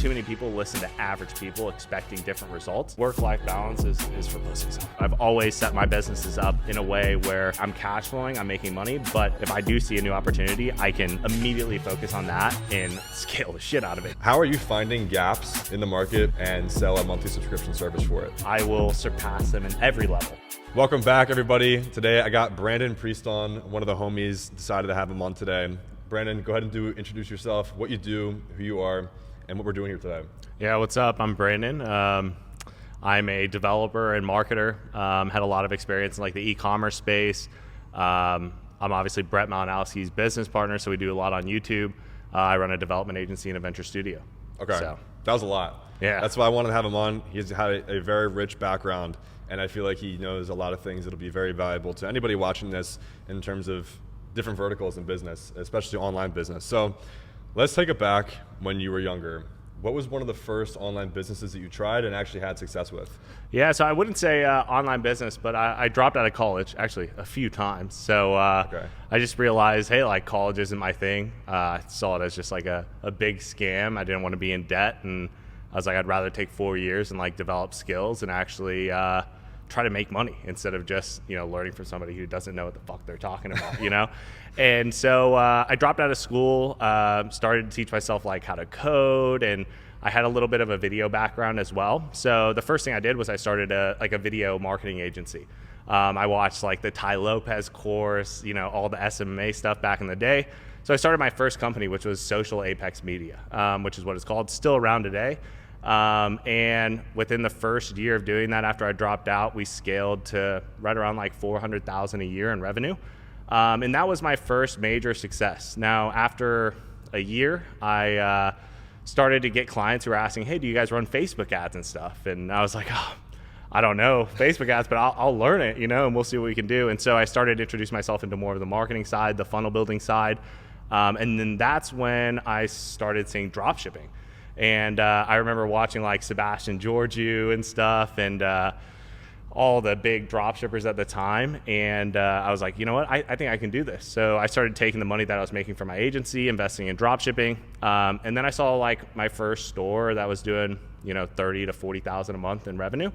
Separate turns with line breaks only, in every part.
too many people listen to average people expecting different results. Work-life balance is for pussies. I've always set my businesses up in a way where I'm cash flowing, I'm making money, but if I do see a new opportunity, I can immediately focus on that and scale the shit out of it.
How are you finding gaps in the market and sell a monthly subscription service for it?
I will surpass them in every level.
Welcome back, everybody. Today I got Brandon Priest on. One of the homies decided to have him on today. Brandon, go ahead and introduce yourself, what you do, who you are, and what we're doing here today.
Yeah, what's up? I'm Brandon. I'm a developer and marketer. Had a lot of experience in like the e-commerce space. I'm obviously Brett Malinowski's business partner, so we do a lot on YouTube. I run a development agency and a venture studio.
Okay,
so
that was a lot.
Yeah.
That's why I wanted to have him on. He's had a very rich background, and I feel like he knows a lot of things that'll be very valuable to anybody watching this in terms of different verticals in business, especially online business. So let's take it back when you were younger. What was one of the first online businesses that you tried and actually had success with?
Yeah, so I wouldn't say online business, but I dropped out of college actually a few times. So
Okay.
I just realized, hey, like college isn't my thing. I saw it as just like a big scam. I didn't want to be in debt, and I was like, I'd rather take 4 years and like develop skills and actually try to make money instead of just, learning from somebody who doesn't know what the fuck they're talking about, And so I dropped out of school, started to teach myself like how to code, and I had a little bit of a video background as well. So the first thing I did was I started a video marketing agency. I watched like the Ty Lopez course, all the SMA stuff back in the day. So I started my first company, which was Social Apex Media, which is what it's called, still around today. And within the first year of doing that, after I dropped out, we scaled to right around like 400,000 a year in revenue. And that was my first major success. Now, after a year, I started to get clients who were asking, hey, do you guys run Facebook ads and stuff? And I was like, I don't know Facebook ads, but I'll learn it, and we'll see what we can do. And so I started to introduce myself into more of the marketing side, the funnel building side. And then that's when I started seeing drop shipping. And I remember watching like Sebastian Georgiou and stuff, and all the big drop shippers at the time. And I was like, you know what, I think I can do this. So I started taking the money that I was making from my agency, investing in drop shipping. And then I saw like my first store that was doing, 30 to 40,000 a month in revenue.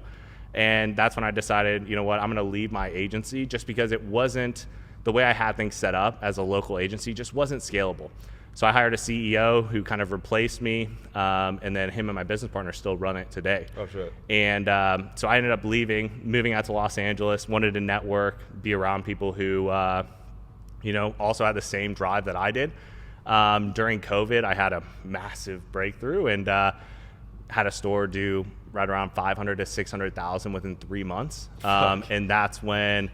And that's when I decided, you know what, I'm going to leave my agency, just because it wasn't, the way I had things set up as a local agency just wasn't scalable. So I hired a CEO who kind of replaced me, and then him and my business partner still run it today.
Oh, shit.
And so I ended up moving out to Los Angeles, wanted to network, be around people who, also had the same drive that I did. During COVID, I had a massive breakthrough and had a store do right around 500 to 600,000 within 3 months. And that's when,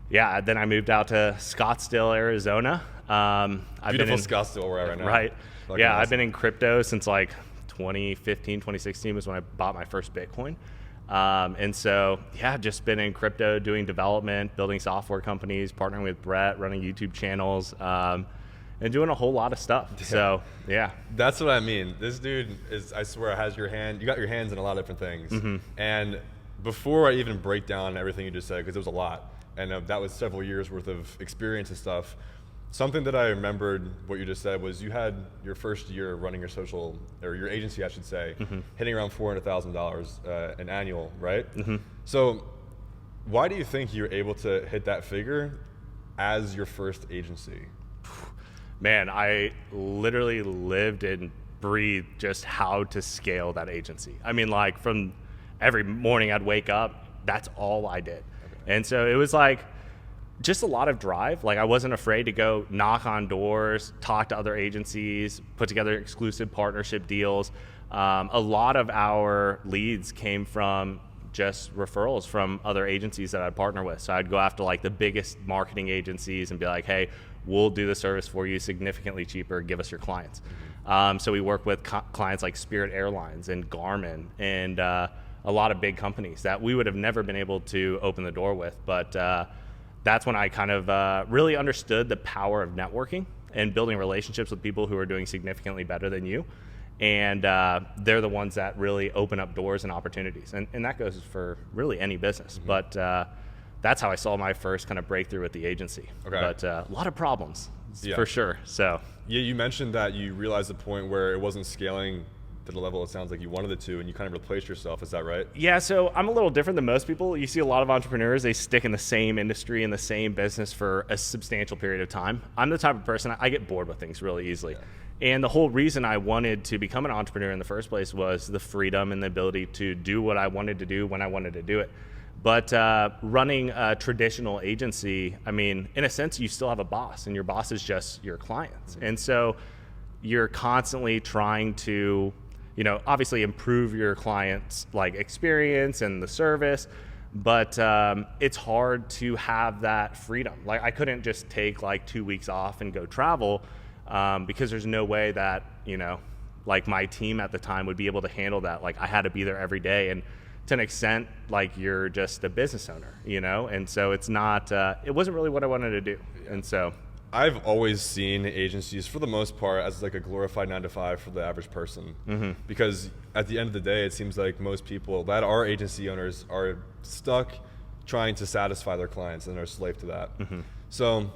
then I moved out to Scottsdale, Arizona.
Beautiful Scottsdale where we're at right now.
Right.
Fucking
Yeah,
awesome.
I've been in crypto since like 2015, 2016 was when I bought my first Bitcoin. And so, I've just been in crypto doing development, building software companies, partnering with Brett, running YouTube channels, and doing a whole lot of stuff.
Yeah.
So, yeah.
That's what I mean. This dude is, I swear, you got your hands in a lot of different things.
Mm-hmm.
And before I even break down everything you just said, because there was a lot, and that was several years worth of experience and stuff, something that I remembered what you just said was you had your first year running your your agency, I should say, hitting around $400,000 an annual, right? Mm-hmm. So why do you think you're able to hit that figure as your first agency?
Man, I literally lived and breathed just how to scale that agency. I mean, like from every morning I'd wake up, that's all I did. Okay. And so it was like just a lot of drive. Like I wasn't afraid to go knock on doors, talk to other agencies, put together exclusive partnership deals. A lot of our leads came from just referrals from other agencies that I'd partner with. So I'd go after like the biggest marketing agencies and be like, hey, we'll do the service for you significantly cheaper, give us your clients. So we work with clients like Spirit Airlines and Garmin and a lot of big companies that we would have never been able to open the door with. But that's when I kind of really understood the power of networking and building relationships with people who are doing significantly better than you. And they're the ones that really open up doors and opportunities. And that goes for really any business. Mm-hmm. But that's how I saw my first kind of breakthrough with the agency.
Okay.
But a lot of problems, for sure. So
yeah, you mentioned that you realized the point where it wasn't scaling to the level it sounds like you wanted it to, and you kind of replaced yourself. Is that right?
Yeah, so I'm a little different than most people. You see a lot of entrepreneurs, they stick in the same industry, in the same business for a substantial period of time. I'm the type of person, I get bored with things really easily. Yeah. And the whole reason I wanted to become an entrepreneur in the first place was the freedom and the ability to do what I wanted to do when I wanted to do it. But running a traditional agency, I mean, in a sense, you still have a boss, and your boss is just your clients. And so you're constantly trying to, obviously improve your client's like experience and the service, but it's hard to have that freedom. Like I couldn't just take like 2 weeks off and go travel because there's no way that, like my team at the time would be able to handle that. Like I had to be there every day, and to an extent, like you're just a business owner, and so it's not, it wasn't really what I wanted to do. And so
I've always seen agencies for the most part as like a glorified 9-to-5 for the average person, because at the end of the day, it seems like most people that are agency owners are stuck trying to satisfy their clients and are a slave to that. So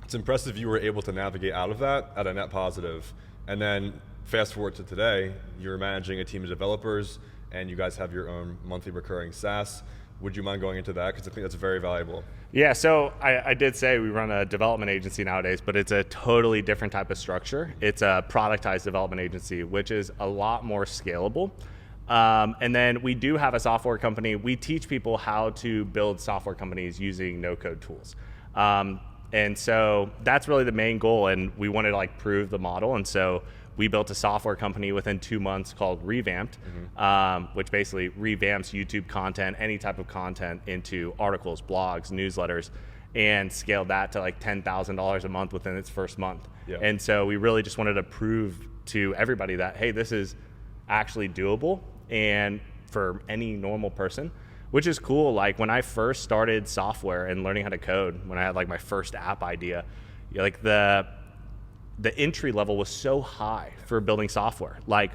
it's impressive you were able to navigate out of that at a net positive. And then fast forward to today, you're managing a team of developers, and you guys have your own monthly recurring SaaS. Would you mind going into that? Because I think that's very valuable.
Yeah, so I did say we run a development agency nowadays, but it's a totally different type of structure. It's a productized development agency, which is a lot more scalable. And then we do have a software company. We teach people how to build software companies using no-code tools. And so that's really the main goal, and we wanted to like prove the model. And so we built a software company within 2 months called Revamped, which basically revamps YouTube content, any type of content, into articles, blogs, newsletters, and scaled that to like $10,000 a month within its first month. Yeah. And so we really just wanted to prove to everybody that, hey, this is actually doable and for any normal person, which is cool. Like when I first started software and learning how to code, when I had like my first app idea, like the entry level was so high for building software. Like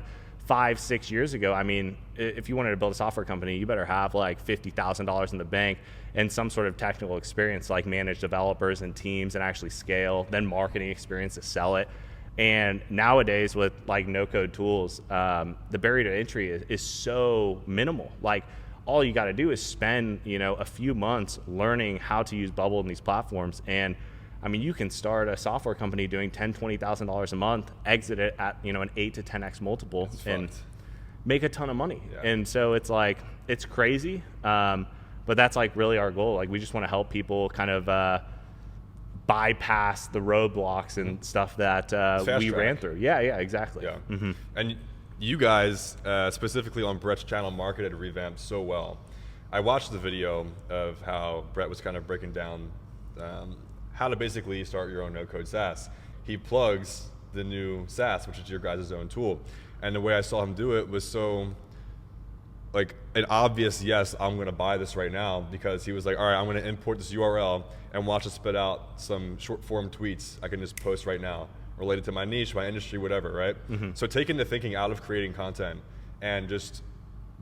5-6 years ago, I mean, if you wanted to build a software company, you better have like $50,000 in the bank and some sort of technical experience, like manage developers and teams and actually scale, then marketing experience to sell it. And nowadays with like no-code tools, the barrier to entry is so minimal. Like all you got to do is spend, a few months learning how to use Bubble in these platforms. And I mean, you can start a software company doing $10,000, $20,000 a month, exit it at, an 8 to 10x multiple, and make a ton of money. Yeah. And so it's like, it's crazy. But that's like really our goal. Like we just want to help people kind of bypass the roadblocks and stuff that we ran through. Yeah, exactly.
Yeah. And you guys, specifically on Brett's channel, marketed Revamped so well. I watched the video of how Brett was kind of breaking down how to basically start your own no-code SaaS. He plugs the new SaaS, which is your guys' own tool. And the way I saw him do it was so like an obvious, yes, I'm going to buy this right now, because he was like, all right, I'm going to import this URL and watch it spit out some short form tweets I can just post right now related to my niche, my industry, whatever, right? So taking the thinking out of creating content and just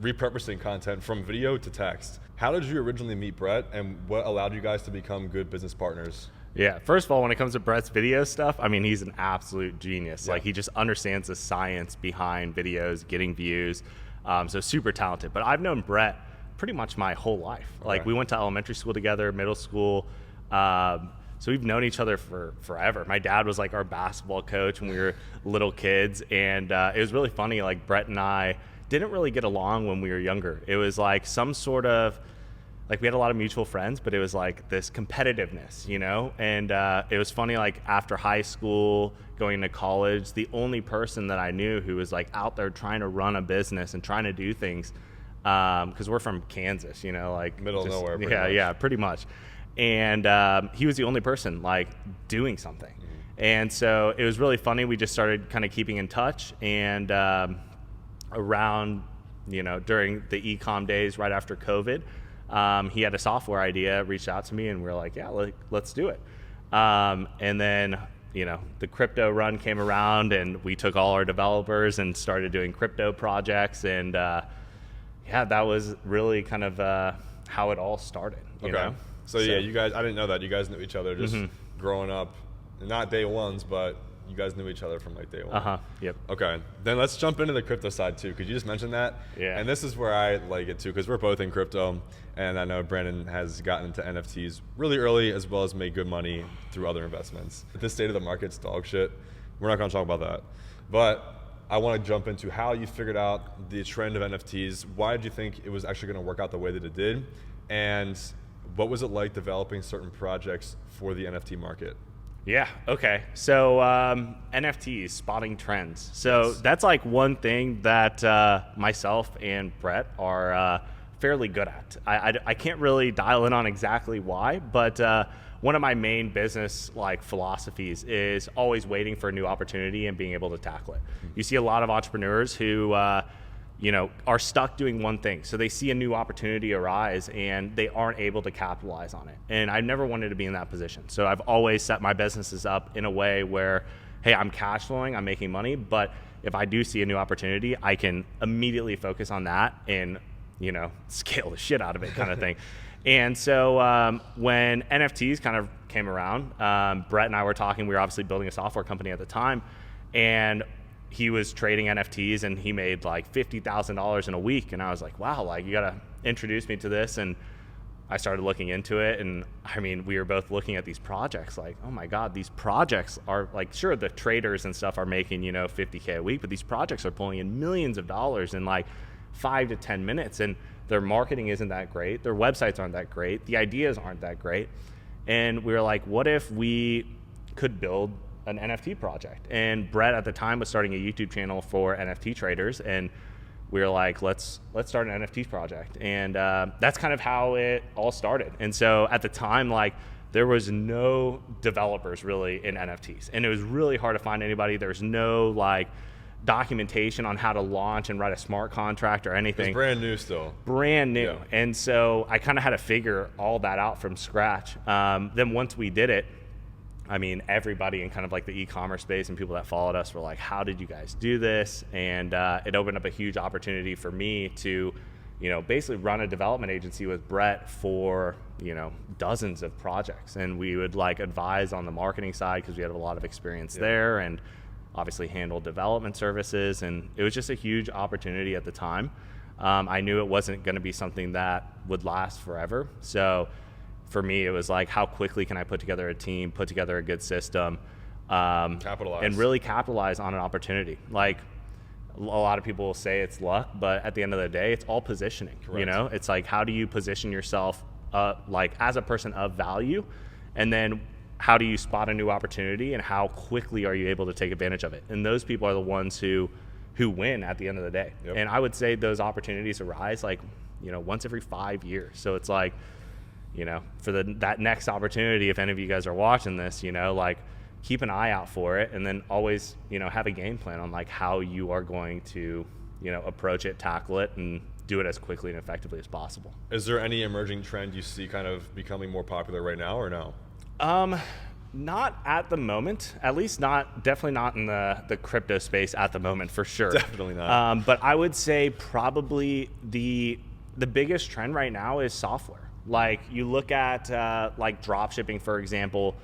repurposing content from video to text. How did you originally meet Brett, and what allowed you guys to become good business partners?
Yeah, first of all, when it comes to Brett's video stuff, I mean, he's an absolute genius. Yeah. Like he just understands the science behind videos, getting views. So super talented. But I've known Brett pretty much my whole life. Okay. Like we went to elementary school together, middle school. So we've known each other for forever. My dad was like our basketball coach when we were little kids. And it was really funny. Like Brett and I didn't really get along when we were younger. It was like some sort of, like we had a lot of mutual friends, but it was like this competitiveness, And it was funny, like after high school, going to college, the only person that I knew who was like out there trying to run a business and trying to do things, because we're from Kansas, like
middle of nowhere.
Yeah, pretty much. And he was the only person like doing something. And so it was really funny. We just started kind of keeping in touch, and around, during the e-com days right after COVID, he had a software idea, reached out to me, and we were like, yeah, let's do it. And then, the crypto run came around, and we took all our developers and started doing crypto projects. And that was really kind of how it all started. You know?
So yeah, you guys, I didn't know that. You guys knew each other just growing up, not day ones, but you guys knew each other from like day one.
Yep.
Okay, then let's jump into the crypto side too, because you just mentioned that.
Yeah.
And this is where I like it too, because we're both in crypto, and I know Brandon has gotten into NFTs really early, as well as made good money through other investments. The state of the market's dog shit. We're not going to talk about that, but I want to jump into how you figured out the trend of NFTs. Why did you think it was actually going to work out the way that it did? And what was it like developing certain projects for the NFT market?
Yeah, okay. So NFTs, spotting trends. So that's like one thing that myself and Brett are fairly good at. I can't really dial in on exactly why, but one of my main business like philosophies is always waiting for a new opportunity and being able to tackle it. You see a lot of entrepreneurs who are stuck doing one thing. So they see a new opportunity arise and they aren't able to capitalize on it. And I've never wanted to be in that position. So I've always set my businesses up in a way where, hey, I'm cash flowing, I'm making money, but if I do see a new opportunity, I can immediately focus on that and, scale the shit out of it kind of thing. And so when NFTs kind of came around, Brett and I were talking, we were obviously building a software company at the time, and he was trading NFTs and he made like $50,000 in a week. And I was like, wow, like you got to introduce me to this. And I started looking into it. And I mean, we were both looking at these projects like, oh my God, these projects are like, sure, the traders and stuff are making, $50K a week, but these projects are pulling in millions of dollars in like 5 to 10 minutes. And their marketing isn't that great. Their websites aren't that great. The ideas aren't that great. And we were like, what if we could build an NFT project? And Brett at the time was starting a YouTube channel for NFT traders, and we were like, let's start an NFT project. And that's kind of how it all started. And so at the time, like there was no developers really in NFTs, and it was really hard to find anybody. There's no like documentation on how to launch and write a smart contract or anything.
It's brand new still.
Brand new.
Yeah.
And so I kind of had to figure all that out from scratch. Then once we did it, I mean, everybody in kind of like the e-commerce space and people that followed us were like, how did you guys do this? And it opened up a huge opportunity for me to, basically run a development agency with Brett for, dozens of projects. And we would like advise on the marketing side because we had a lot of experience there, and obviously handle development services. And it was just a huge opportunity at the time. I knew it wasn't going to be something that would last forever. So for me, it was like, how quickly can I put together a team, put together a good system,
capitalize,
and really capitalize on an opportunity. Like a lot of people will say it's luck, but at the end of the day, it's all positioning.
Correct.
It's like, how do you position yourself like as a person of value, and then how do you spot a new opportunity, and how quickly are you able to take advantage of it? And those people are the ones who win at the end of the day.
Yep.
And I would say those opportunities arise like once every 5 years. So it's like, for that next opportunity, if any of you guys are watching this, like keep an eye out for it, and then always, have a game plan on like how you are going to, approach it, tackle it, and do it as quickly and effectively as possible.
Is there any emerging trend you see kind of becoming more popular right now, or no?
Not at the moment, at least definitely not in the crypto space at the moment, for sure.
Definitely not.
But I would say probably the biggest trend right now is software. Like you look at like drop shipping, for example,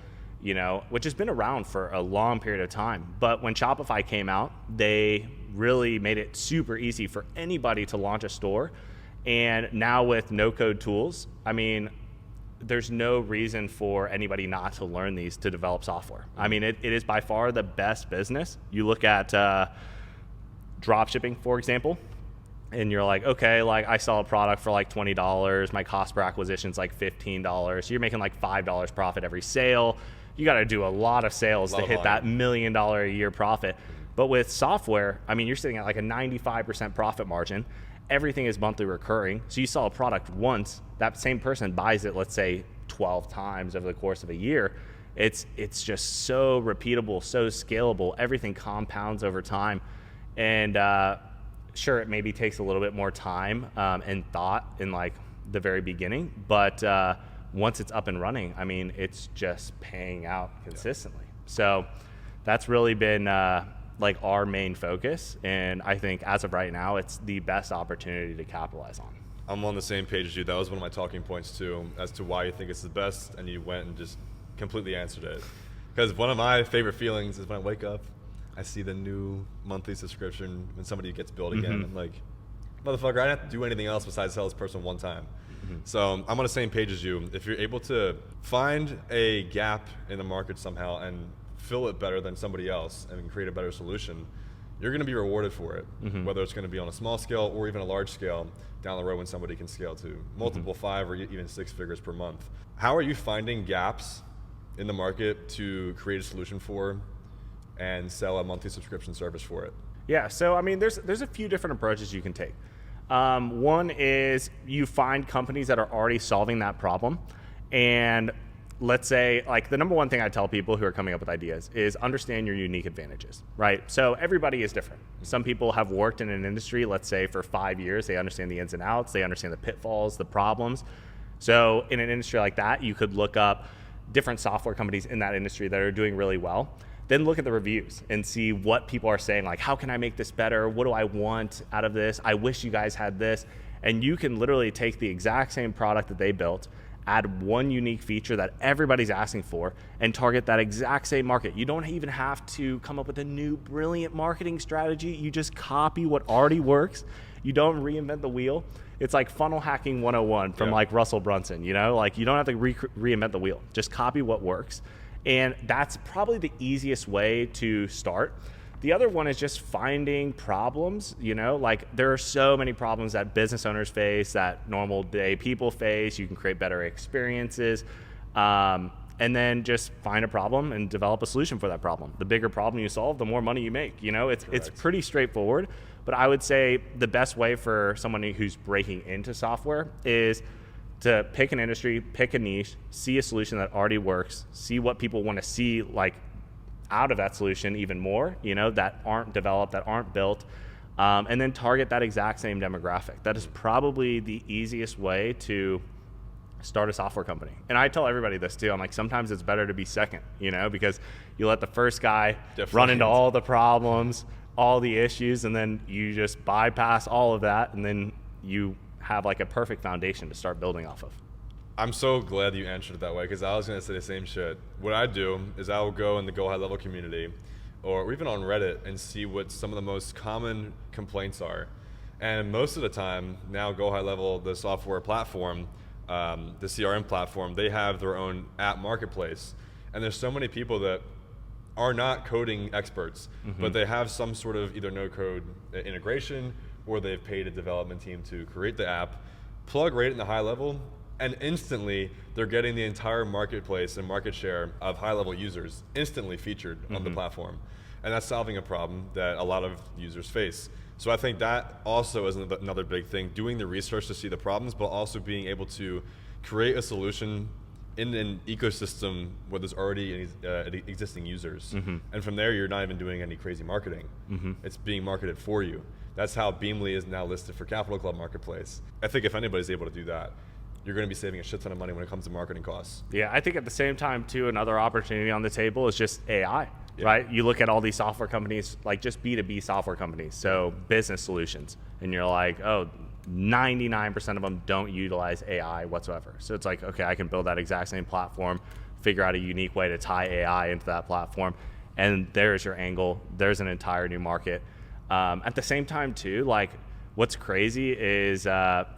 which has been around for a long period of time. But when Shopify came out, they really made it super easy for anybody to launch a store. And now with no-code tools, I mean, there's no reason for anybody not to learn these to develop software. I mean, it is by far the best business. You look at drop shipping, for example, and you're like, okay, like I sell a product for like $20. My cost per acquisition is like $15. So you're making like $5 profit every sale. You got to do a lot of sales to hit that $1 million a year profit. But with software, I mean, you're sitting at like a 95% profit margin. Everything is monthly recurring. So you sell a product once, that same person buys it, let's say 12 times over the course of a year. It's just so repeatable, so scalable. Everything compounds over time. And sure, it maybe takes a little bit more time and thought in like the very beginning, but once it's up and running, I mean, it's just paying out consistently. Yeah. So that's really been like our main focus, and I think as of right now, it's the best opportunity to capitalize on.
I'm on the same page as you. That was one of my talking points too, as to why you think it's the best, and you went and just completely answered it. Because one of my favorite feelings is when I wake up, I see the new monthly subscription when somebody gets billed again. I'm like, motherfucker, I didn't have to do anything else besides tell this person one time. So I'm on the same page as you. If you're able to find a gap in the market somehow and fill it better than somebody else and create a better solution, you're going to be rewarded for it, whether it's going to be on a small scale or even a large scale down the road when somebody can scale to multiple 5 or even 6 figures per month. How are you finding gaps in the market to create a solution for and sell a monthly subscription service for it?
Yeah, so I mean, there's a few different approaches you can take. One is you find companies that are already solving that problem, and let's say, like, the number one thing I tell people who are coming up with ideas is understand your unique advantages, right? So everybody is different. Some people have worked in an industry, let's say for 5 years, they understand the ins and outs, they understand the pitfalls, the problems. So in an industry like that, you could look up different software companies in that industry that are doing really well. Then look at the reviews and see what people are saying, like, how can I make this better? What do I want out of this? I wish you guys had this. And you can literally take the exact same product that they built, add one unique feature that everybody's asking for, and target that exact same market. You don't even have to come up with a new brilliant marketing strategy. You just copy what already works. You don't reinvent the wheel. It's like funnel hacking 101 from like Russell Brunson, you know? Like, you don't have to reinvent the wheel. Just copy what works. And that's probably the easiest way to start. The other one is just finding problems, you know, like there are so many problems that business owners face, that normal day people face. You can create better experiences, and then just find a problem and develop a solution for that problem. The bigger problem you solve, the more money you make. You know, it's pretty straightforward. But I would say the best way for someone who's breaking into software is to pick an industry, pick a niche, see a solution that already works, see what people want to see, like, out of that solution even more, you know, that aren't developed, that aren't built, and then target that exact same demographic. That is probably the easiest way to start a software company. And I tell everybody this too. I'm like, sometimes it's better to be second, you know, because you let the first guy run into all the problems, all the issues, and then you just bypass all of that, and then you have like a perfect foundation to start building off of.
I'm so glad you answered it that way, because I was going to say the same shit. What I do is I will go in the Go High Level community or even on Reddit and see what some of the most common complaints are. And most of the time now, Go High Level, the software platform, the CRM platform, they have their own app marketplace. And there's so many people that are not coding experts, but they have some sort of either no code integration, or they've paid a development team to create the app, plug right in the high level, and instantly they're getting the entire marketplace and market share of high level users instantly featured on the platform. And that's solving a problem that a lot of users face. So I think that also is another big thing, doing the research to see the problems, but also being able to create a solution in an ecosystem where there's already existing users. And from there, you're not even doing any crazy marketing. It's being marketed for you. That's how Beamly is now listed for Capital Club Marketplace. I think if anybody's able to do that, you're going to be saving a shit ton of money when it comes to marketing costs.
Yeah, I think at the same time, too, another opportunity on the table is just AI, right? You look at all these software companies, like just B2B software companies, so business solutions, and you're like, oh, 99% of them don't utilize AI whatsoever. So it's like, okay, I can build that exact same platform, figure out a unique way to tie AI into that platform, and there's your angle. There's an entire new market. At the same time, too, like, what's crazy is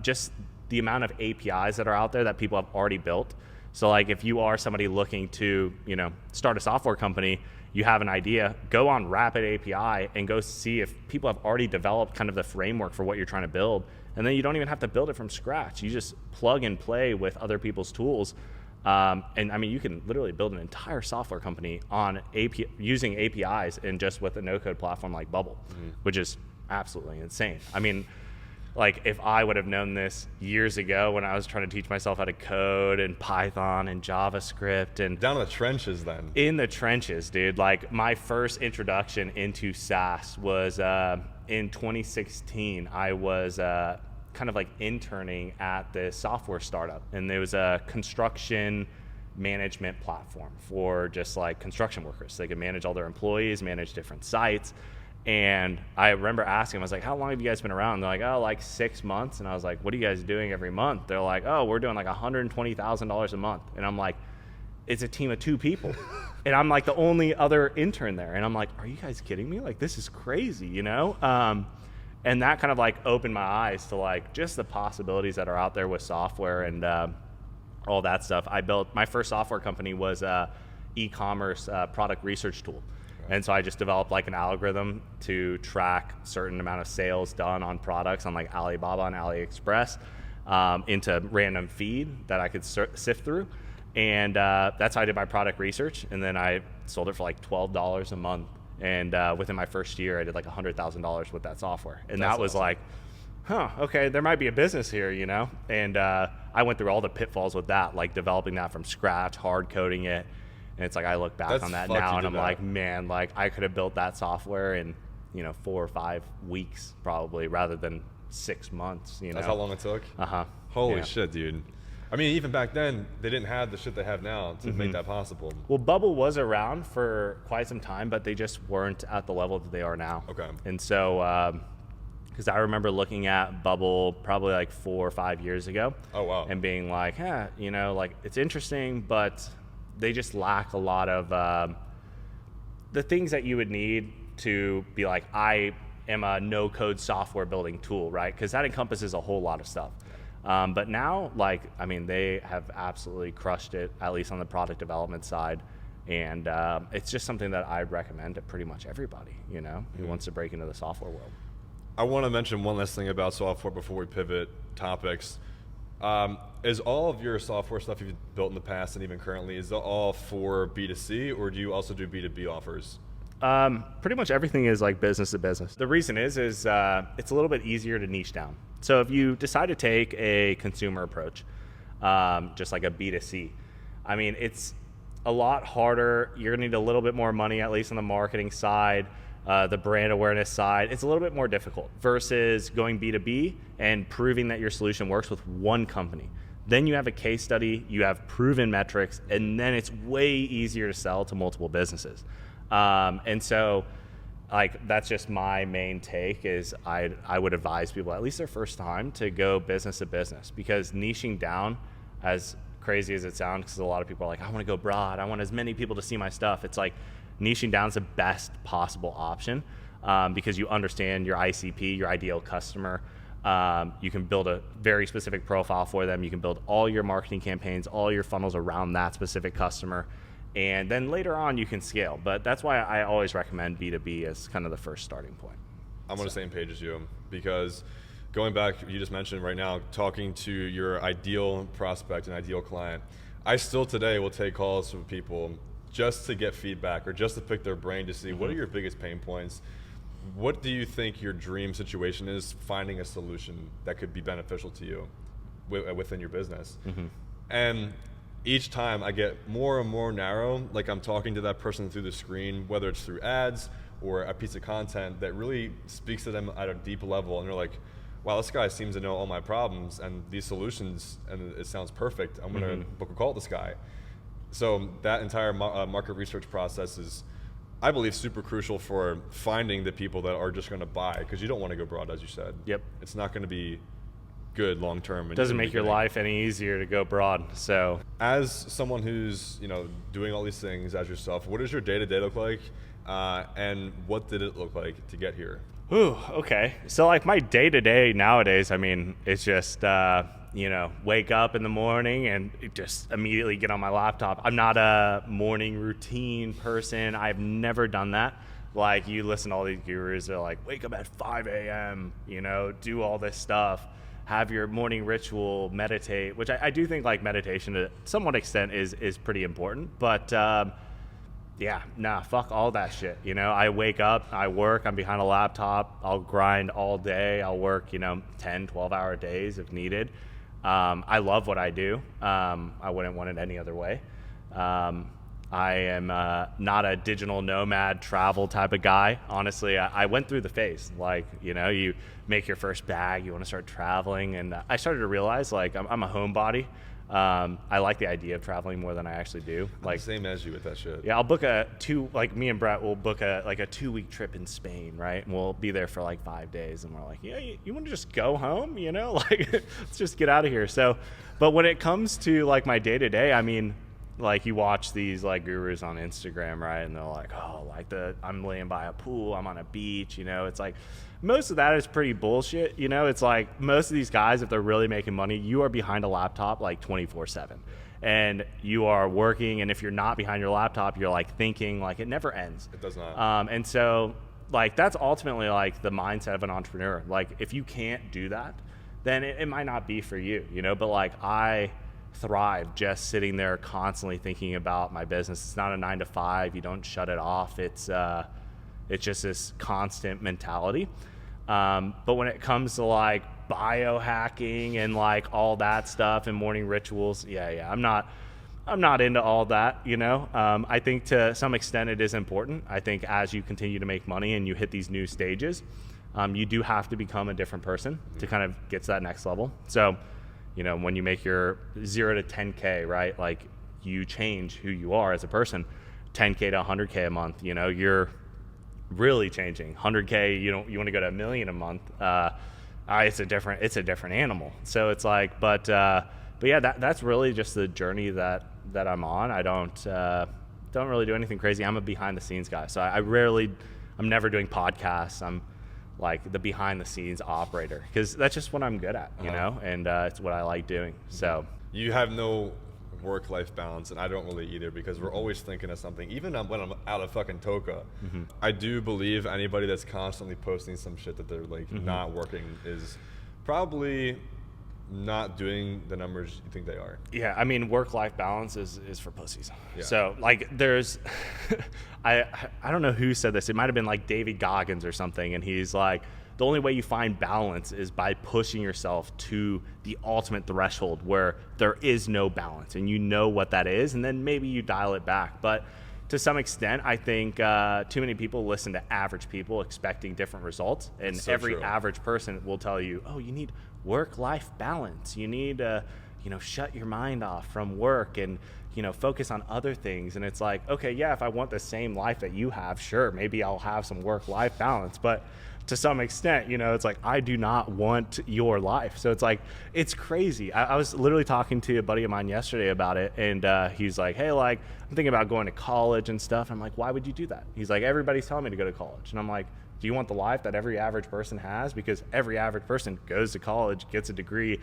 just the amount of APIs that are out there that people have already built. So like, if you are somebody looking to, you know, start a software company, you have an idea, go on Rapid API and go see if people have already developed kind of the framework for what you're trying to build. And then you don't even have to build it from scratch. You just plug and play with other people's tools. And I mean, you can literally build an entire software company on using APIs and just with a no-code platform like Bubble, which is absolutely insane. I mean, like, if I would have known this years ago when I was trying to teach myself how to code in Python and JavaScript and
down in the trenches then.
In the trenches, dude. Like, my first introduction into SaaS was in 2016. I was kind of like interning at the software startup, and there was a construction management platform for just like construction workers. They could manage all their employees, manage different sites. And I remember asking them, I was like, how long have you guys been around? And they're like, oh, like 6 months. And I was like, what are you guys doing every month? They're like, oh, we're doing like $120,000 a month. And I'm like, it's a team of 2 people. And I'm like the only other intern there. And I'm like, are you guys kidding me? Like, this is crazy, you know? And that kind of like opened my eyes to like just the possibilities that are out there with software and all that stuff. I built, my first software company was a e-commerce product research tool. And so I just developed like an algorithm to track certain amount of sales done on products on like Alibaba and AliExpress into random feed that I could sift through. And that's how I did my product research. And then I sold it for like $12 a month. And within my first year, I did like $100,000 with that software. And that was awesome. Like, okay, there might be a business here, you know? And I went through all the pitfalls with that, like developing that from scratch, hard coding it. And it's like, I look back on that now and I'm like, man, like I could have built that software in, 4 or 5 weeks probably rather than 6 months, you know?
That's how long it took? Holy shit, dude. I mean, even back then, they didn't have the shit they have now to make that possible.
Well, Bubble was around for quite some time, but they just weren't at the level that they are now.
Okay.
And so, because I remember looking at Bubble probably like 4 or 5 years ago.
Oh, wow.
And being like, like it's interesting, but they just lack a lot of the things that you would need to be like, I am a no-code software building tool, right? Because that encompasses a whole lot of stuff. But now, they have absolutely crushed it, at least on the product development side. And it's just something that I'd recommend to pretty much everybody, who wants to break into the software world.
I want to mention one last thing about software before we pivot topics. Is all of your software stuff you've built in the past and even currently, is it all for B2C, or do you also do B2B offers?
Pretty much everything is like business to business. The reason is it's a little bit easier to niche down. So if you decide to take a consumer approach, just like a B2C, I mean, it's a lot harder. You're gonna need a little bit more money, at least on the marketing side, the brand awareness side. It's a little bit more difficult versus going B2B and proving that your solution works with one company. Then you have a case study, you have proven metrics, and then it's way easier to sell to multiple businesses. And so, that's just my main take is I would advise people, at least their first time, to go business to business, because niching down, as crazy as it sounds, because a lot of people are like, I want to go broad, I want as many people to see my stuff. It's like niching down is the best possible option because you understand your ICP, your ideal customer. You can build a very specific profile for them. You can build all your marketing campaigns, all your funnels around that specific customer. And then later on you can scale. But that's why I always recommend B2B as kind of the first starting point.
I'm on the same page as you, because going back, you just mentioned right now, talking to your ideal prospect and ideal client, I still today will take calls from people just to get feedback or just to pick their brain to see what are your biggest pain points. What do you think your dream situation is, finding a solution that could be beneficial to you within your business? And each time I get more and more narrow, like I'm talking to that person through the screen, whether it's through ads or a piece of content that really speaks to them at a deep level, and they're like, wow, this guy seems to know all my problems and these solutions, and it sounds perfect. I'm gonna book a call with this guy. So that entire market research process is, I believe, super crucial for finding the people that are just gonna buy, because you don't wanna go broad, as you said.
Yep.
It's not gonna be good long term.
It doesn't make your life any easier to go broad. So
as someone who's doing all these things as yourself, what does your day-to-day look like, and what did it look like to get here?
Ooh, okay. So my day-to-day nowadays, I mean, it's just wake up in the morning and just immediately get on my laptop. I'm not a morning routine person. I've never done that. Like, you listen to all these gurus, they're like, wake up at 5 a.m., do all this stuff, have your morning ritual, meditate, which I do think meditation to somewhat extent is pretty important. But fuck all that shit. I wake up, I work, I'm behind a laptop, I'll grind all day, I'll work 10, 12-hour days if needed. I love what I do. I wouldn't want it any other way. I am not a digital nomad travel type of guy. Honestly, I went through the phase. You make your first bag, you want to start traveling. And I started to realize, I'm a homebody. I like the idea of traveling more than I actually do.
Same as you with that shit.
Yeah, I'll book me and Brett will book a 2-week trip in Spain, right? And we'll be there for 5 days. And we're like, yeah, you want to just go home? Let's just get out of here. So, but when it comes to my day to day, I mean, like you watch these like gurus on Instagram, right? And they're like, oh, like I'm laying by a pool, I'm on a beach, you know. It's like most of that is pretty bullshit, you know. It's like most of these guys, if they're really making money, you are behind a laptop like 24/7. And you are working, and if you're not behind your laptop, you're like thinking, like it never ends.
It does not.
And so like that's ultimately like the mindset of an entrepreneur. Like if you can't do that, then it might not be for you, you know. But like I thrive just sitting there constantly thinking about my business. It's not a 9 to 5. You don't shut it off. It's just this constant mentality. But when it comes to like biohacking and like all that stuff and morning rituals, I'm not into all that, you know. I think to some extent it is important. I think as you continue to make money and you hit these new stages, you do have to become a different person to kind of get to that next level. So, you know, when you make your 0 to 10K, right? Like you change who you are as a person. 10K to 100K a month, you know, you're really changing. 100K, you want to go to $1 million a month. It's a different animal. So it's like, but yeah, that's really just the journey that I'm on. I don't really do anything crazy. I'm a behind the scenes guy. So I'm never doing podcasts. I'm like the behind the scenes operator because that's just what I'm good at, you know, and it's what I like doing. So
you have no work-life balance, and I don't really either because we're always thinking of something. Even when I'm out of fucking Toka, I do believe anybody that's constantly posting some shit that they're like not working is probably not doing the numbers you think they are.
Yeah, I mean, work-life balance is for pussies. Yeah. So like there's I don't know who said this. It might have been like David Goggins or something, and he's like, the only way you find balance is by pushing yourself to the ultimate threshold where there is no balance, and you know what that is, and then maybe you dial it back. But to some extent, I think too many people listen to average people expecting different results, and so every average person will tell you, oh, you need work-life balance. You need to, shut your mind off from work and, focus on other things. And it's like, okay, yeah, if I want the same life that you have, sure, maybe I'll have some work-life balance. But to some extent, it's like, I do not want your life. So it's like, it's crazy. I was literally talking to a buddy of mine yesterday about it. And he's like, hey, like, I'm thinking about going to college and stuff. I'm like, why would you do that? He's like, everybody's telling me to go to college. And I'm like, do you want the life that every average person has? Because every average person goes to college, gets a degree,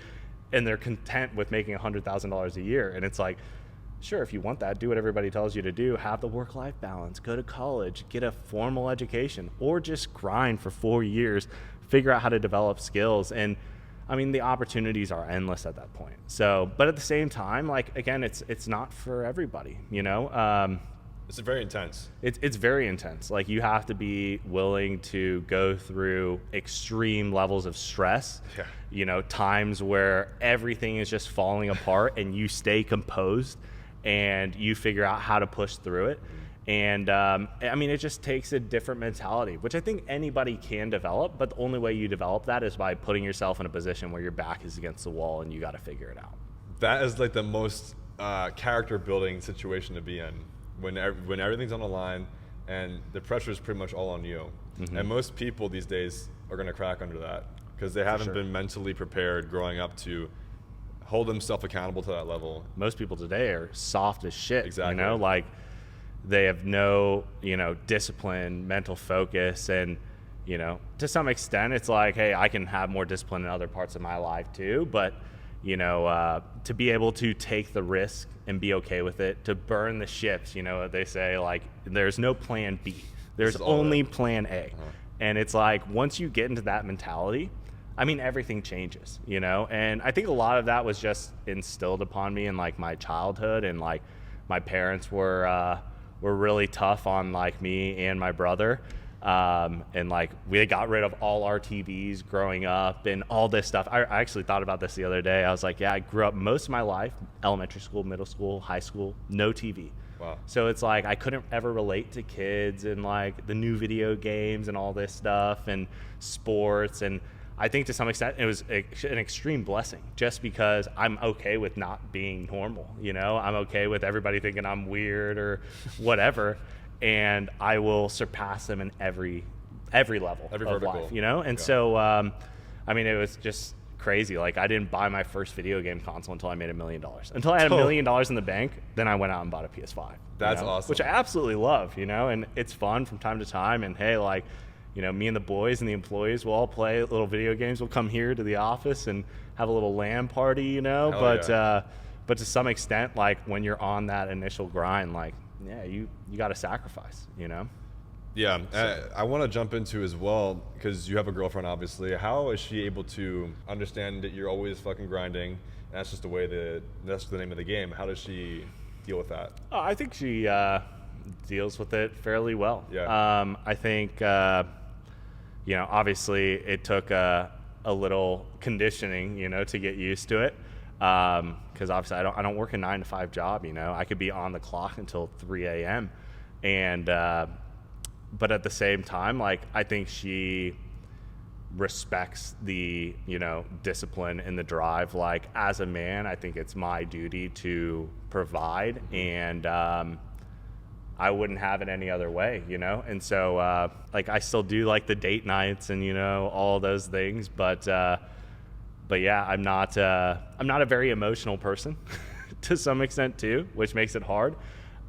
and they're content with making $100,000 a year. And it's like, sure, if you want that, do what everybody tells you to do. Have the work-life balance, go to college, get a formal education, or just grind for 4 years, figure out how to develop skills. And I mean, the opportunities are endless at that point. So, but at the same time, like, again, it's not for everybody,
It's very intense.
It's very intense. Like, you have to be willing to go through extreme levels of stress. Yeah. Times where everything is just falling apart, and you stay composed, and you figure out how to push through it. And I mean, it just takes a different mentality, which I think anybody can develop. But the only way you develop that is by putting yourself in a position where your back is against the wall, and you got to figure it out.
That is like the most character building situation to be in. When everything's on the line and the pressure is pretty much all on you. Mm-hmm. And most people these days are going to crack under that because they haven't been mentally prepared growing up to hold themselves accountable to that level.
Most people today are soft as shit.
Exactly.
Like they have no, discipline, mental focus. And, to some extent it's like, hey, I can have more discipline in other parts of my life too. But, to be able to take the risk and be okay with it, to burn the ships, they say, like, there's no plan B. There's only plan A. Uh-huh. And it's like, once you get into that mentality, I mean, everything changes, And I think a lot of that was just instilled upon me in, like, my childhood. And, like, my parents were really tough on, like, me and my brother. And like we got rid of all our TVs growing up and all this stuff. I actually thought about this the other day. I was like, yeah, I grew up most of my life, elementary school, middle school, high school, no TV.
Wow.
So it's like I couldn't ever relate to kids and like the new video games and all this stuff and sports. And I think to some extent it was an extreme blessing just because I'm okay with not being normal. I'm okay with everybody thinking I'm weird or whatever. And I will surpass them in every level of
vertical.
life, And so, I mean, it was just crazy. Like I didn't buy my first video game console until I made $1 million. Until I had $1 million in the bank, then I went out and bought a PS5.
That's awesome.
Which I absolutely love, and it's fun from time to time. And hey, like, me and the boys and the employees will all play little video games. We'll come here to the office and have a little LAN party, but to some extent, like when you're on that initial grind, like, yeah, you got to sacrifice,
Yeah, so. I want to jump into as well, because you have a girlfriend, obviously. How is she able to understand that you're always fucking grinding? And that's just that's the name of the game. How does she deal with that?
I think she deals with it fairly well.
Yeah.
I think, obviously it took a little conditioning, to get used to it. Because obviously I don't work a 9-to-5 job, I could be on the clock until 3 a.m. And, but at the same time, like, I think she respects the, discipline and the drive. Like, as a man, I think it's my duty to provide, and I wouldn't have it any other way, And so, like, I still do like the date nights and, all those things, but yeah, I'm not a very emotional person to some extent too, which makes it hard.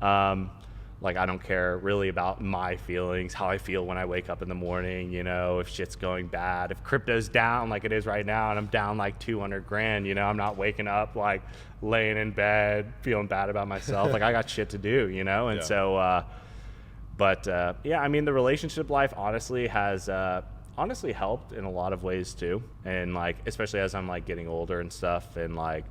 Like, I don't care really about my feelings, how I feel when I wake up in the morning, if shit's going bad, if crypto's down like it is right now and I'm down like 200 grand, I'm not waking up like laying in bed feeling bad about myself. Like, I got shit to do, and yeah. So, yeah, I mean, the relationship life honestly has, helped in a lot of ways too. And like, especially as I'm like getting older and stuff, and like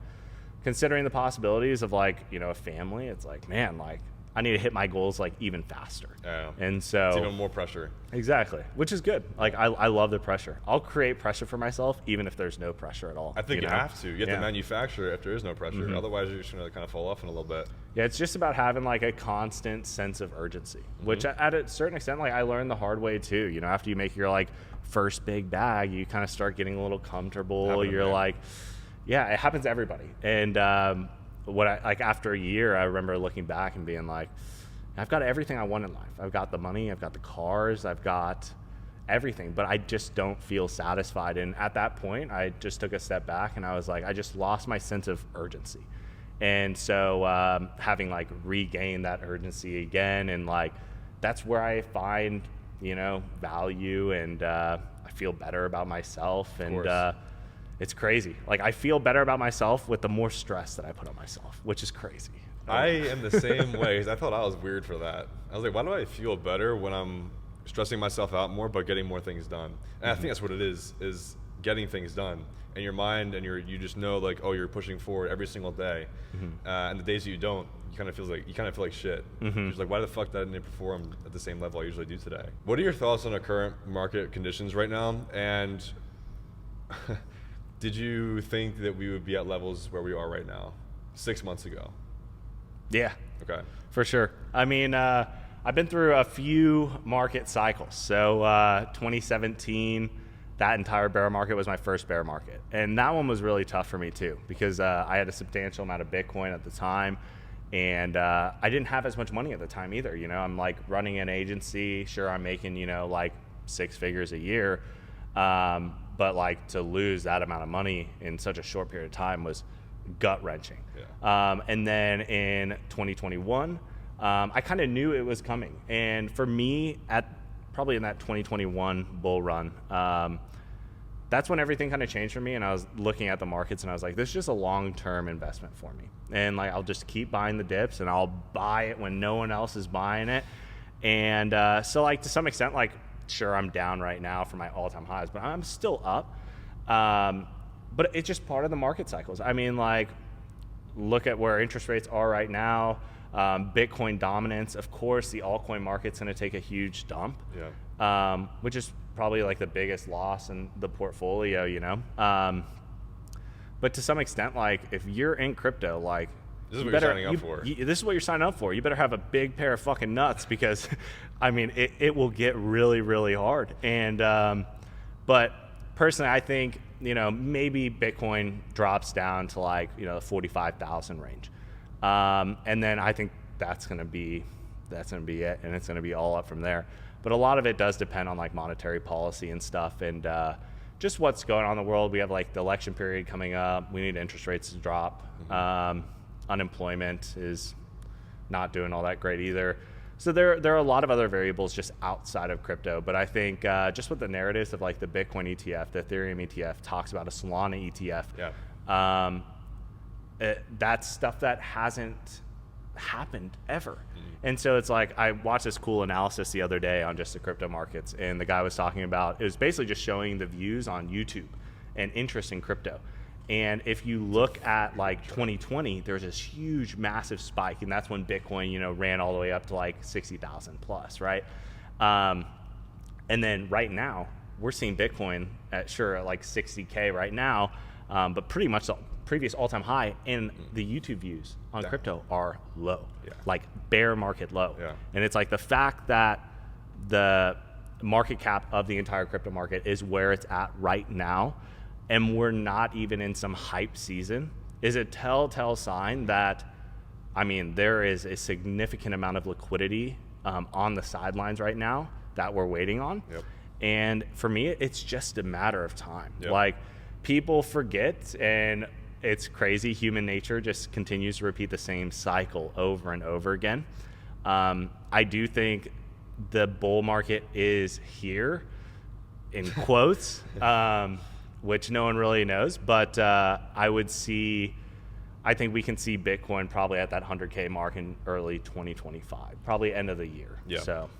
considering the possibilities of like, a family, it's like, man, like, I need to hit my goals like even faster.
Yeah.
And so
it's even more pressure.
Exactly. Which is good. Like, I love the pressure. I'll create pressure for myself even if there's no pressure at all.
I think you have to. You have to manufacture if there is no pressure. Mm-hmm. Otherwise you're just going to kind of fall off in a little bit.
Yeah, it's just about having like a constant sense of urgency, mm-hmm. which at a certain extent, like, I learned the hard way too. After you make your like first big bag, you kind of start getting a little comfortable. You're like, yeah, it happens to everybody. And after a year, I remember looking back and being like, I've got everything I want in life. I've got the money, I've got the cars, I've got everything, but I just don't feel satisfied. And at that point, I just took a step back and I was like, I just lost my sense of urgency. And so having like regained that urgency again, and like, that's where I find, value, and I feel better about myself. And it's crazy. Like, I feel better about myself with the more stress that I put on myself, which is crazy.
I am the same way, because I thought I was weird for that. I was like, why do I feel better when I'm stressing myself out more but getting more things done? And I think that's what it is getting things done. And your mind, and you just know, like, oh, you're pushing forward every single day. Mm-hmm. And the days that you don't, you kind of feel like shit. Mm-hmm. You're just like, why the fuck didn't I perform at the same level I usually do today? What are your thoughts on the current market conditions right now? And did you think that we would be at levels where we are right now 6 months ago?
Yeah.
Okay.
For sure. I mean, I've been through a few market cycles. So 2017, that entire bear market was my first bear market. And that one was really tough for me too, because I had a substantial amount of Bitcoin at the time. And I didn't have as much money at the time either. I'm like running an agency. Sure, I'm making, like 6 figures a year. But like, to lose that amount of money in such a short period of time was gut wrenching. Yeah. And then in 2021, I kind of knew it was coming. And for me, probably in that 2021 bull run, that's when everything kind of changed for me. And I was looking at the markets and I was like, this is just a long-term investment for me. And like, I'll just keep buying the dips and I'll buy it when no one else is buying it. And so like, to some extent, like, sure, I'm down right now from my all-time highs, but I'm still up. But it's just part of the market cycles. I mean, like, look at where interest rates are right now. Bitcoin dominance, of course, the altcoin market's going to take a huge dump, which is probably like the biggest loss in the portfolio, But to some extent, like, if you're in crypto, like,
this is what you're signing up for.
This is what you're signing up for. You better have a big pair of fucking nuts, because, I mean, it will get really, really hard. And but personally, I think, maybe Bitcoin drops down to like, the 45,000 range. And then I think that's going to be it. And it's going to be all up from there. But a lot of it does depend on like monetary policy and stuff. And just what's going on in the world. We have like the election period coming up. We need interest rates to drop. Unemployment is not doing all that great either. So there are a lot of other variables just outside of crypto. But I think just with the narratives of like the Bitcoin ETF, the Ethereum ETF, talks about a Solana ETF. That's stuff that hasn't happened ever. And so it's like, I watched this cool analysis the other day on just the crypto markets, and the guy was talking about, it was basically just showing the views on YouTube and interest in crypto. And if you look at like 2020, there's this huge, massive spike, and that's when Bitcoin, ran all the way up to like 60,000 plus, right? And then right now, we're seeing Bitcoin at like 60K right now, but pretty much the previous all-time high, and the YouTube views on crypto are low, like bear market low. And it's like the fact that the market cap of the entire crypto market is where it's at right now, and we're not even in some hype season, is a telltale sign that, there is a significant amount of liquidity on the sidelines right now that we're waiting on. And for me, it's just a matter of time. Like, people forget, and it's crazy. Human nature just continues to repeat the same cycle over and over again. I do think the bull market is here, in quotes, which no one really knows. But I think we can see Bitcoin probably at that 100K mark in early 2025, probably end of the year. So,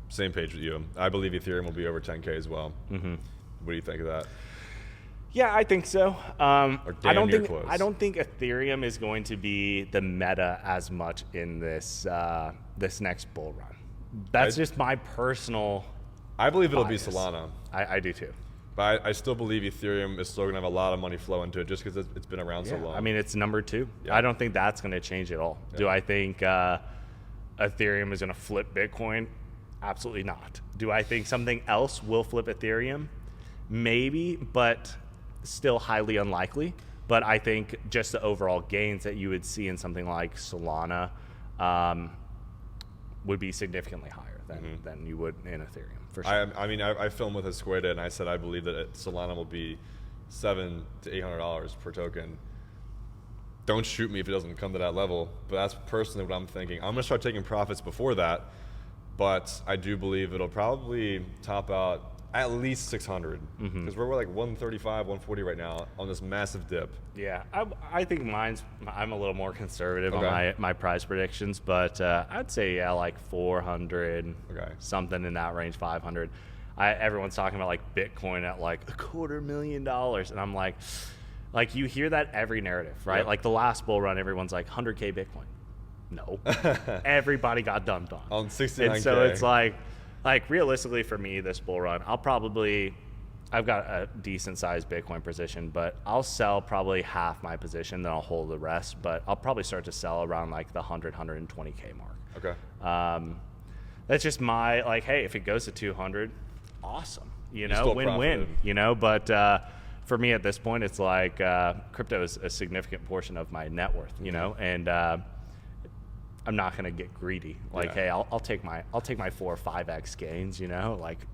same page with you. I believe Ethereum will be over 10K as well. What do you think of that?
Yeah, I think so. I don't think Ethereum is going to be the meta as much in this this next bull run. That's just my personal.
I believe it'll
bias.
be Solana.
I do too.
But I still believe Ethereum is still going to have a lot of money flow into it just because it's been around so long.
It's number 2. I don't think that's going to change at all. Do I think Ethereum is going to flip Bitcoin? Absolutely not. Do I think something else will flip Ethereum? Maybe, but still highly unlikely. But I think just the overall gains that you would see in something like Solana would be significantly higher than you would in Ethereum, for sure.
I filmed with Esqueda, and I said I believe that Solana will be $700 to $800 per token. Don't shoot me if it doesn't come to that level, but that's personally what I'm thinking. I'm going to start taking profits before that, but I do believe it'll probably top out at least 600, because we're like 135, 140 right now on this massive dip.
Yeah, I think I'm a little more conservative on my price predictions, but I'd say like 400, something in that range, 500. Everyone's talking about like Bitcoin at like $250,000, and I'm like you hear that every narrative, right? Like the last bull run, everyone's like 100K Bitcoin. No, everybody got dumped on
69K.
And so it's like realistically for me, this bull run, I've got a decent sized Bitcoin position, but I'll sell probably half my position, then I'll hold the rest. But I'll probably start to sell around like the 120K mark. That's just my hey, if it goes to 200, awesome, win-win, But for me at this point, it's like crypto is a significant portion of my net worth, and I'm not gonna get greedy. Hey, I'll take my 4 or 5x gains.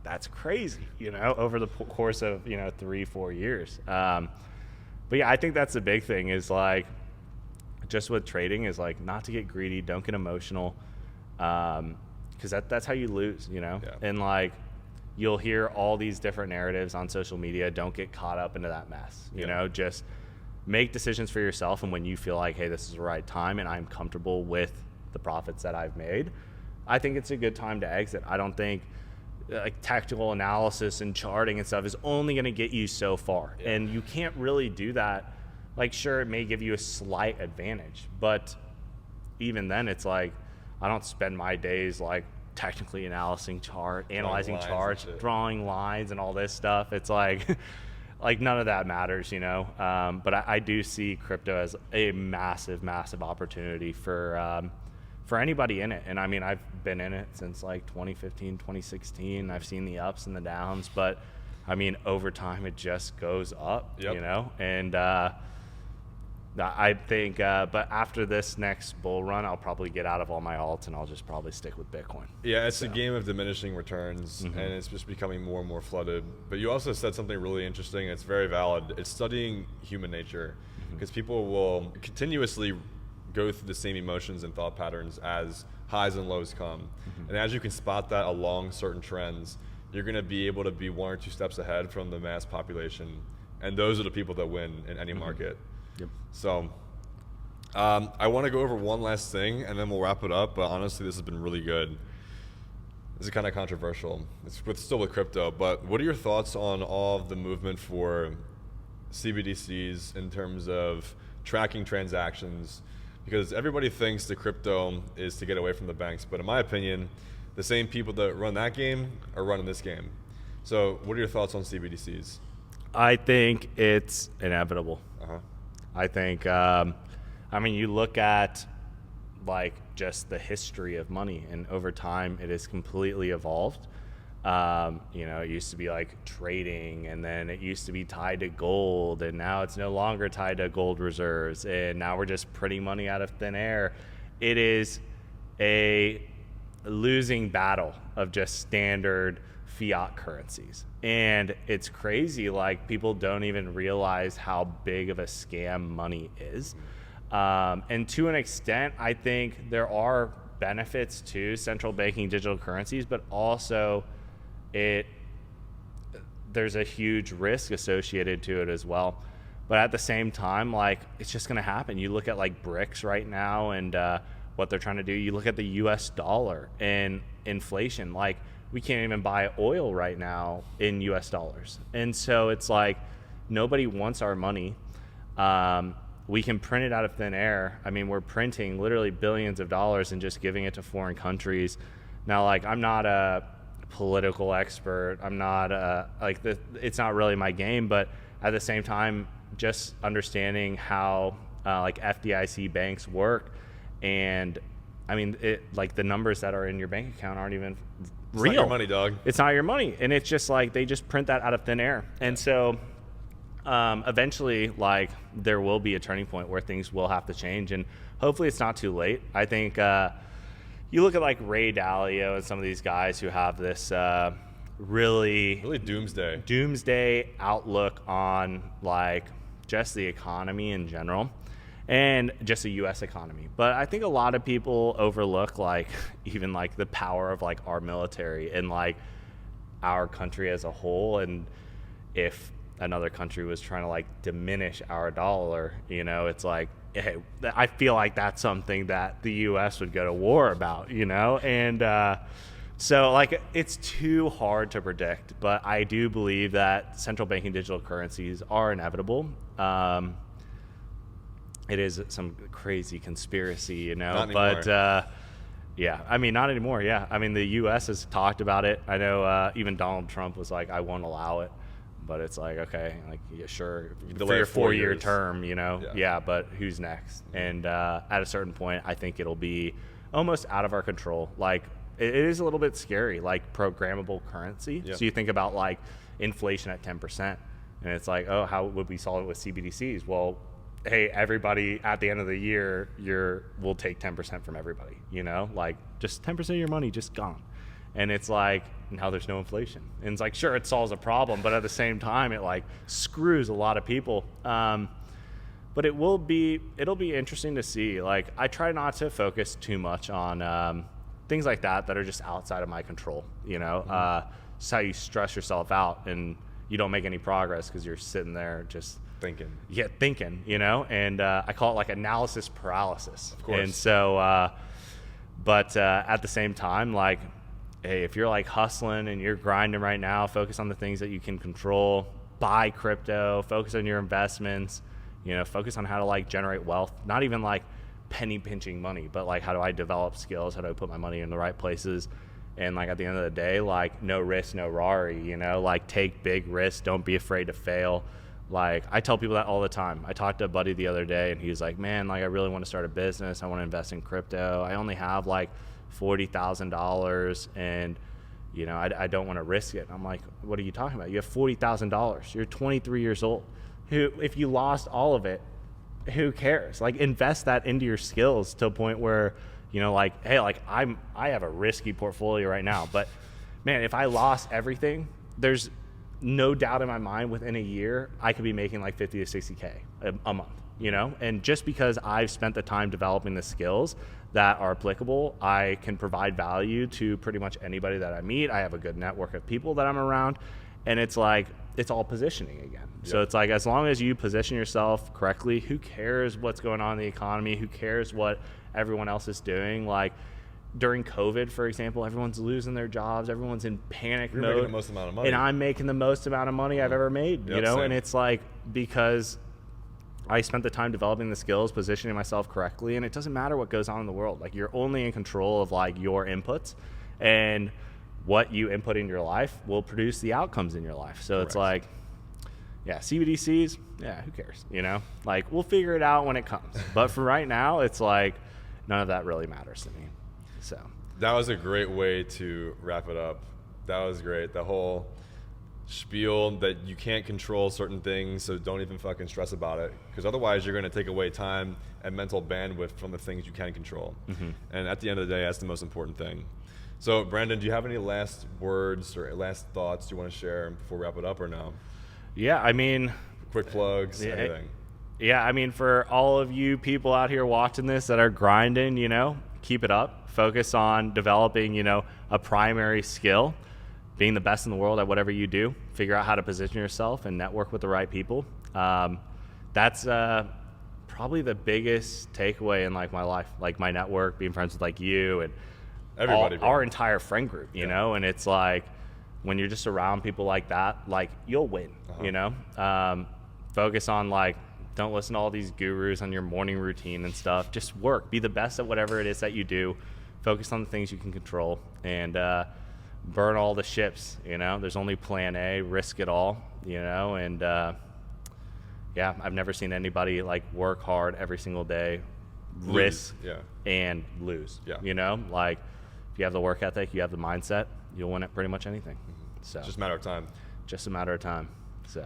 That's crazy. Over the course of 3-4 years. But yeah, I think that's the big thing is just with trading is not to get greedy. Don't get emotional, because that's how you lose. And you'll hear all these different narratives on social media. Don't get caught up into that mess. Just make decisions for yourself, and when you feel like, hey, this is the right time, and I'm comfortable with the profits that I've made, I think it's a good time to exit. I don't think tactical analysis and charting and stuff is only going to get you so far, and you can't really do that. Sure, it may give you a slight advantage, but even then, it's I don't spend my days technically analyzing analyzing charts, drawing lines, and all this stuff. It's none of that matters, But I do see crypto as a massive, massive opportunity for anybody in it. And I've been in it since 2015, 2016. I've seen the ups and the downs, but over time it just goes up, And I think, but after this next bull run, I'll probably get out of all my alts and I'll just probably stick with Bitcoin.
Yeah, it's a game of diminishing returns, and it's just becoming more and more flooded. But you also said something really interesting. It's very valid. It's studying human nature, because people will continuously go through the same emotions and thought patterns as highs and lows come. And as you can spot that along certain trends, you're going to be able to be 1 or 2 steps ahead from the mass population. And those are the people that win in any market.
Yep.
So I want to go over one last thing, and then we'll wrap it up. But honestly, this has been really good. This is kind of controversial. It's still with crypto, but what are your thoughts on all of the movement for CBDCs in terms of tracking transactions? Because everybody thinks the crypto is to get away from the banks, but in my opinion, the same people that run that game are running this game. So what are your thoughts on CBDCs?
I think it's inevitable. I think, you look at like just the history of money, and over time it has completely evolved. It used to be like trading, and then it used to be tied to gold, and now it's no longer tied to gold reserves, and now we're just printing money out of thin air. It is a losing battle of just standard fiat currencies. And it's crazy, like people don't even realize how big of a scam money is. And to an extent, I think there are benefits to central banking digital currencies, but also there's a huge risk associated to it as well. But at the same time, like it's just going to happen. You look at like BRICS right now and what they're trying to do. You look at the US dollar and inflation, like we can't even buy oil right now in US dollars. And so it's like nobody wants our money. We can print it out of thin air. I mean, we're printing literally billions of dollars and just giving it to foreign countries. Now, like I'm not a political expert. I'm not it's not really my game, but at the same time, just understanding how like FDIC banks work, and I mean, like the numbers that are in your bank account aren't even real.
It's not your money, dog.
It's not your money, and it's just like they just print that out of thin air, and so eventually, like there will be a turning point where things will have to change, and hopefully it's not too late. I think. You look at like Ray Dalio and some of these guys who have this really doomsday outlook on like just the economy in general and just the U.S. economy. But I think a lot of people overlook like even like the power of like our military and like our country as a whole. And if another country was trying to like diminish our dollar, it's like, hey, I feel like that's something that the U.S. would go to war about, and so like it's too hard to predict, but I do believe that central banking digital currencies are inevitable. It is some crazy conspiracy,
Not
but
anymore.
not anymore. Yeah, I mean the U.S. has talked about it. I know even Donald Trump was like, I won't allow it. But it's like, okay, like, yeah, sure, for your 4-year term, but who's next? And at a certain point, I think it'll be almost out of our control. Like, it is a little bit scary, like programmable currency.
Yeah.
So you think about like inflation at 10%, and it's like, oh, how would we solve it with CBDCs? Well, hey, everybody at the end of the year, we'll take 10% from everybody, like just 10% of your money just gone. And it's like, now there's no inflation. And it's like, sure, it solves a problem, but at the same time, it like screws a lot of people. But it'll be interesting to see. Like, I try not to focus too much on things like that are just outside of my control. It's how you stress yourself out and you don't make any progress because you're sitting there just
thinking.
And I call it like analysis paralysis.
Of course.
And so, but at the same time, like, hey, if you're like hustling and you're grinding right now, focus on the things that you can control, buy crypto, focus on your investments, focus on how to like generate wealth, not even like penny pinching money, but like how do I develop skills? How do I put my money in the right places? And like at the end of the day, like no risk, no Rari, like take big risks. Don't be afraid to fail. Like I tell people that all the time. I talked to a buddy the other day and he was like, man, like I really want to start a business. I want to invest in crypto. I only have like $40,000 and I don't want to risk it. I'm like, what are you talking about? You have $40,000. You're 23 years old. If you lost all of it, who cares? Like, invest that into your skills to a point where, you know, like, hey, like I have a risky portfolio right now, but man, if I lost everything, there's no doubt in my mind within a year I could be making like 50 to 60K a month, you know? And just because I've spent the time developing the skills that are applicable, I can provide value to pretty much anybody that I meet. I have a good network of people that I'm around, and it's like, it's all positioning again. Yep. So it's like, as long as you position yourself correctly, who cares what's going on in the economy? Who cares what everyone else is doing? Like, during COVID, for example, everyone's losing their jobs. Everyone's in panic mode.
You're making the most amount of money.
And I'm making the most amount of money I've ever made, you know? Same. And it's like, because I spent the time developing the skills, positioning myself correctly, and it doesn't matter what goes on in the world. Like, you're only in control of like your inputs, and what you input in your life will produce the outcomes in your life. So Correct. It's like, yeah, CBDCs, yeah, who cares? You know, like, we'll figure it out when it comes. But for right now, it's like, none of that really matters to me. So
that was a great way to wrap it up. That was great. The whole spiel that you can't control certain things, so don't even fucking stress about it, because otherwise you're going to take away time and mental bandwidth from the things you can control. Mm-hmm. And at the end of the day, that's the most important thing. So Brandon, do you have any last words or last thoughts you want to share before we wrap it up, or no?
Yeah, I mean,
quick plugs, anything.
Yeah, I mean, for all of you people out here watching this that are grinding, you know, keep it up. Focus on developing, you know, a primary skill, being the best in the world at whatever you do. Figure out how to position yourself and network with the right people. That's probably the biggest takeaway in like my life, like my network, being friends with like you and everybody, our entire friend group, you know. And it's like, when you're just around people like that, like, you'll win, you know. Focus on, like, don't listen to all these gurus on your morning routine and stuff. Just work, be the best at whatever it is that you do. Focus on the things you can control, and burn all the ships, you know. There's only plan A, risk it all, you know. And yeah, I've never seen anybody like work hard every single day, risk and lose, you know. Like, if you have the work ethic, you have the mindset, you'll win at pretty much anything. So
it's just a matter of time.
Just a matter of time. So,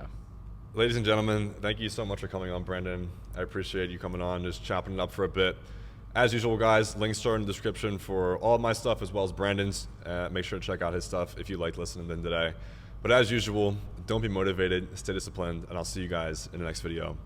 ladies and gentlemen, thank you so much for coming on, Brandon. I appreciate you coming on, just chopping it up for a bit. As usual, guys, links are in the description for all of my stuff as well as Brandon's. Make sure to check out his stuff if you like listening to him today. But as usual, don't be motivated, stay disciplined, and I'll see you guys in the next video.